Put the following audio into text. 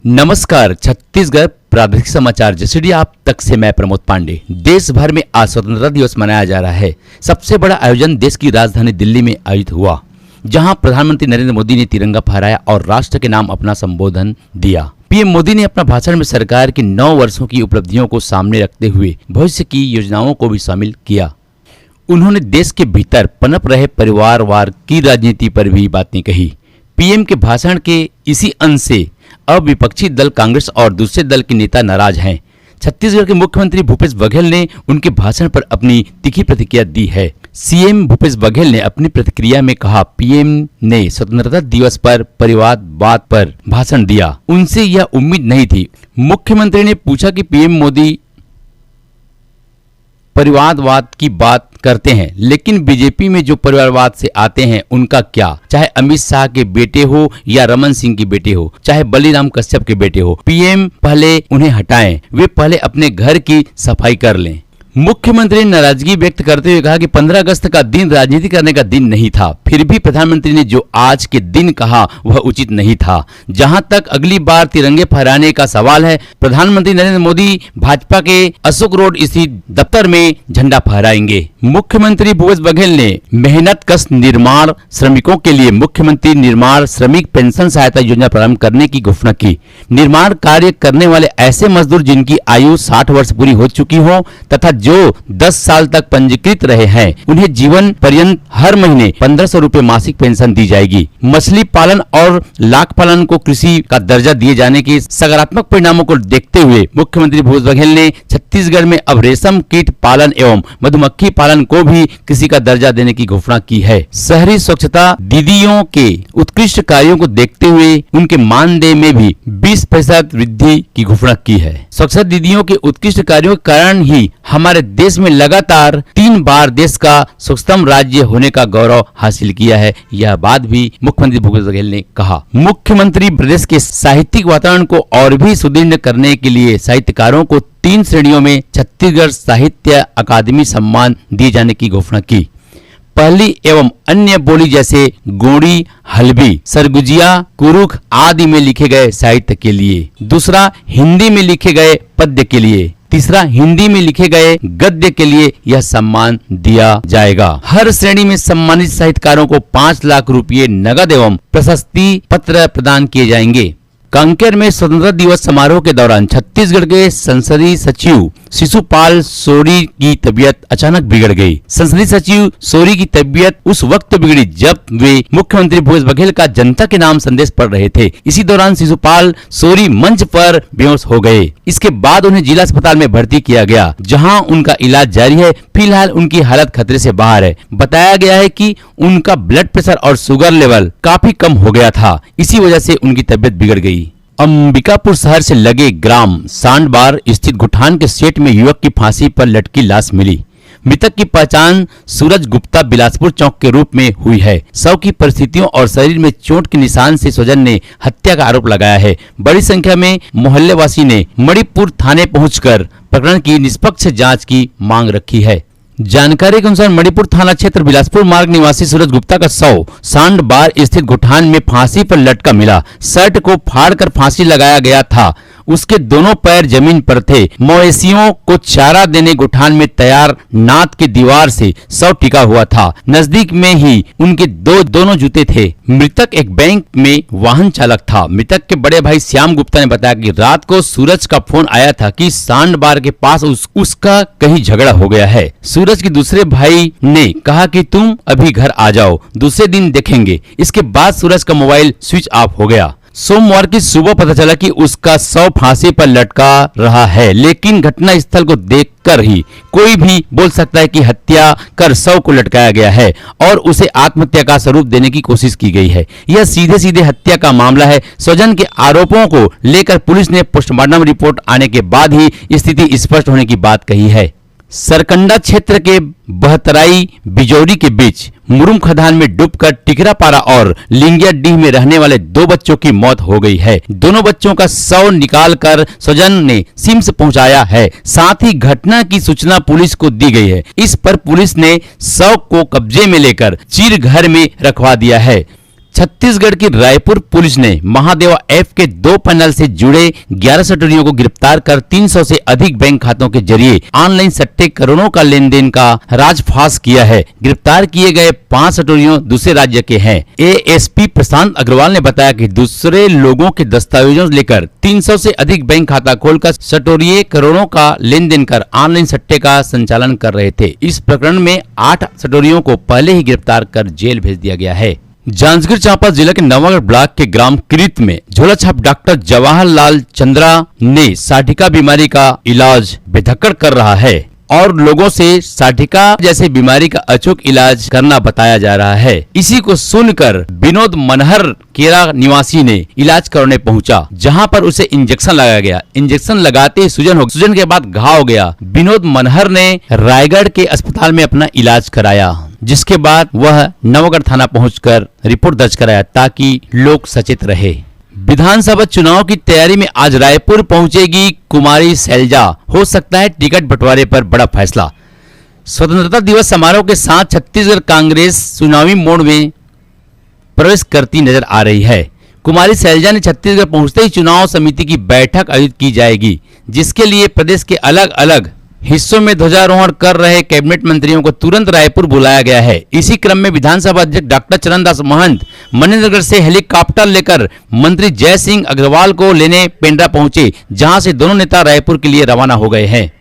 नमस्कार। छत्तीसगढ़ प्रादेशिक समाचार जसीडी आप तक से मैं प्रमोद पांडे। देश भर में आज स्वतंत्रता दिवस मनाया जा रहा है। सबसे बड़ा आयोजन देश की राजधानी दिल्ली में आयोजित हुआ, जहां प्रधानमंत्री नरेंद्र मोदी ने तिरंगा फहराया और राष्ट्र के नाम अपना संबोधन दिया। पीएम मोदी ने अपना भाषण में सरकार की 9 वर्षों की उपलब्धियों को सामने रखते हुए भविष्य की योजनाओं को भी शामिल किया। उन्होंने देश के भीतर पनप रहे परिवारवाद की राजनीति पर भी बातें कही। पीएम के भाषण के इसी अंश से अब विपक्षी दल कांग्रेस और दूसरे दल के नेता नाराज हैं। छत्तीसगढ़ के मुख्यमंत्री भूपेश बघेल ने उनके भाषण पर अपनी तीखी प्रतिक्रिया दी है। सीएम भूपेश बघेल ने अपनी प्रतिक्रिया में कहा, पीएम ने स्वतंत्रता दिवस पर परिवारवाद पर भाषण दिया। उनसे यह उम्मीद नहीं थी। मुख्यमंत्री ने पूछा कि पीएम मोदी परिवारवाद की बात करते हैं, लेकिन बीजेपी में जो परिवारवाद से आते हैं उनका क्या? चाहे अमित शाह के बेटे हो या रमन सिंह के बेटे हो, चाहे बलिराम कश्यप के बेटे हो, पीएम पहले उन्हें हटाएं। वे पहले अपने घर की सफाई कर लें। मुख्यमंत्री ने नाराजगी व्यक्त करते हुए कहा कि 15 अगस्त का दिन राजनीति करने का दिन नहीं था। फिर भी प्रधानमंत्री ने जो आज के दिन कहा वह उचित नहीं था। जहां तक अगली बार तिरंगे फहराने का सवाल है, प्रधानमंत्री नरेंद्र मोदी भाजपा के अशोक रोड स्थित दफ्तर में झंडा फहराएंगे। मुख्यमंत्री भूपेश बघेल ने मेहनतकश निर्माण श्रमिकों के लिए मुख्यमंत्री निर्माण श्रमिक पेंशन सहायता योजना प्रारंभ करने की घोषणा की। निर्माण कार्य करने वाले ऐसे मजदूर जिनकी आयु 60 वर्ष पूरी हो चुकी हो तथा जो 10 साल तक पंजीकृत रहे हैं, उन्हें जीवन पर्यंत हर महीने 1500 रुपए मासिक पेंशन दी जाएगी। मछली पालन और लाख पालन को कृषि का दर्जा दिए जाने के सकारात्मक परिणामों को देखते हुए मुख्यमंत्री भूपेश बघेल ने छत्तीसगढ़ में अब रेशम कीट पालन एवं मधुमक्खी पालन को भी कृषि का दर्जा देने की घोषणा की है। शहरी स्वच्छता दीदियों के उत्कृष्ट कार्यों को देखते हुए उनके मानदेय में भी 20% वृद्धि की घोषणा की है। स्वच्छता दीदियों के उत्कृष्ट कार्यों के कारण ही हमारे देश में लगातार 3 बार देश का स्वच्छतम राज्य होने का गौरव हासिल किया है। यह बात भी मुख्यमंत्री भूपेश बघेल ने कहा। मुख्यमंत्री प्रदेश के साहित्यिक वातावरण को और भी सुदृढ़ करने के लिए साहित्यकारों को 3 श्रेणियों में छत्तीसगढ़ साहित्य अकादमी सम्मान दिए जाने की घोषणा की। पहली एवं अन्य बोली जैसे गोंडी, हल्बी, सरगुजिया, कुरुख आदि में लिखे गए साहित्य के लिए। दूसरा, हिंदी में लिखे गए पद्य के लिए। तीसरा, हिंदी में लिखे गए गद्य के लिए यह सम्मान दिया जाएगा। हर श्रेणी में सम्मानित साहित्यकारों को 5 लाख रुपये नगद एवं प्रशस्ति पत्र प्रदान किए जाएंगे। कांकेर में स्वतंत्रता दिवस समारोह के दौरान छत्तीसगढ़ के संसदीय सचिव शिशुपाल सोरी की तबीयत अचानक बिगड़ गई। संसदीय सचिव सोरी की तबीयत उस वक्त बिगड़ी जब वे मुख्यमंत्री भूपेश बघेल का जनता के नाम संदेश पढ़ रहे थे। इसी दौरान शिशुपाल सोरी मंच पर बेहोश हो गए। इसके बाद उन्हें जिला अस्पताल में भर्ती किया गया, जहां उनका इलाज जारी है। फिलहाल उनकी हालत खतरे से बाहर है। बताया गया है कि उनका ब्लड प्रेशर और शुगर लेवल काफी कम हो गया था, इसी वजह से उनकी तबीयत बिगड़ गई। अंबिकापुर शहर से लगे ग्राम सांडबार स्थित गुठान के सेट में युवक की फांसी पर लटकी लाश मिली। मृतक की पहचान सूरज गुप्ता बिलासपुर चौक के रूप में हुई है। शव की परिस्थितियों और शरीर में चोट के निशान से स्वजन ने हत्या का आरोप लगाया है। बड़ी संख्या में मोहल्लेवासी ने मणिपुर थाने पहुंचकर प्रकरण की निष्पक्ष जांच की मांग रखी है। जानकारी के अनुसार मणिपुर थाना क्षेत्र बिलासपुर मार्ग निवासी सूरज गुप्ता का शव सांडबार स्थित गुठान में फांसी पर लटका मिला। शर्ट को फाड़कर फांसी लगाया गया था। उसके दोनों पैर जमीन पर थे। मवेशियों को चारा देने गुठान में तैयार नाद की दीवार से शव टिका हुआ था। नजदीक में ही उनके दोनों जूते थे। मृतक एक बैंक में वाहन चालक था। मृतक के बड़े भाई श्याम गुप्ता ने बताया कि रात को सूरज का फोन आया था कि सांडबार के पास उसका कहीं झगड़ा हो गया है। सूरज के दूसरे भाई ने कहा कि तुम अभी घर आ जाओ, दूसरे दिन देखेंगे। इसके बाद सूरज का मोबाइल स्विच ऑफ हो गया। सोमवार की सुबह पता चला कि उसका शव फांसी पर लटका रहा है, लेकिन घटना स्थल को देखकर ही कोई भी बोल सकता है कि हत्या कर शव को लटकाया गया है और उसे आत्महत्या का स्वरूप देने की कोशिश की गई है। यह सीधे सीधे हत्या का मामला है। स्वजन के आरोपों को लेकर पुलिस ने पोस्टमार्टम रिपोर्ट आने के बाद ही स्थिति स्पष्ट होने की बात कही है। सरकंडा क्षेत्र के बहतराई बिजौरी के बीच मुरुम खदान में डूबकर टिकरापारा और लिंगियाडीह में रहने वाले 2 बच्चों की मौत हो गई है। दोनों बच्चों का शव निकालकर स्वजन ने सिम्स पहुंचाया है। साथ ही घटना की सूचना पुलिस को दी गई है। इस पर पुलिस ने शव को कब्जे में लेकर चीर घर में रखवा दिया है। छत्तीसगढ़ की रायपुर पुलिस ने महादेवा ऐप के 2 पैनल से जुड़े 11 सटोरियों को गिरफ्तार कर 300 से अधिक बैंक खातों के जरिए ऑनलाइन सट्टे करोड़ों का लेन देन का राजफाश किया है। गिरफ्तार किए गए 5 सटोरियों दूसरे राज्य के हैं। एएसपी प्रशांत अग्रवाल ने बताया कि दूसरे लोगों के दस्तावेजों लेकर 300 से अधिक बैंक खाता खोलकर सटोरिये करोड़ों का लेन देन कर ऑनलाइन सट्टे का संचालन कर रहे थे। इस प्रकरण में 8 सटोरियों को पहले ही गिरफ्तार कर जेल भेज दिया गया है। जांजगीर चांपा जिला के नवागढ़ ब्लॉक के ग्राम कृत में झोलाछाप डॉक्टर जवाहरलाल चंद्रा ने साधिका बीमारी का इलाज बेधक्कड़ कर रहा है और लोगों से साधिका जैसे बीमारी का अचूक इलाज करना बताया जा रहा है। इसी को सुनकर विनोद मनहर केरा निवासी ने इलाज करने पहुंचा, जहां पर उसे इंजेक्शन लगाया गया। इंजेक्शन लगाते ही सूजन के बाद घाव हो गया। विनोद मनहर ने रायगढ़ के अस्पताल में अपना इलाज कराया, जिसके बाद वह नवागढ़ थाना पहुंचकर रिपोर्ट दर्ज कराया ताकि लोग सचेत रहे। विधानसभा चुनाव की तैयारी में आज रायपुर पहुंचेगी कुमारी शैलजा। हो सकता है टिकट बंटवारे पर बड़ा फैसला। स्वतंत्रता दिवस समारोह के साथ छत्तीसगढ़ कांग्रेस चुनावी मोड़ में प्रवेश करती नजर आ रही है। कुमारी शैलजा ने छत्तीसगढ़ पहुंचते ही चुनाव समिति की बैठक आयोजित की जाएगी, जिसके लिए प्रदेश के अलग अलग हिस्सों में ध्वजारोहण कर रहे कैबिनेट मंत्रियों को तुरंत रायपुर बुलाया गया है। इसी क्रम में विधानसभा अध्यक्ष डॉक्टर चरणदास महंत मनेन्द्रगढ़ से हेलीकॉप्टर लेकर मंत्री जय सिंह अग्रवाल को लेने पेंड्रा पहुंचे, जहां से दोनों नेता रायपुर के लिए रवाना हो गए हैं।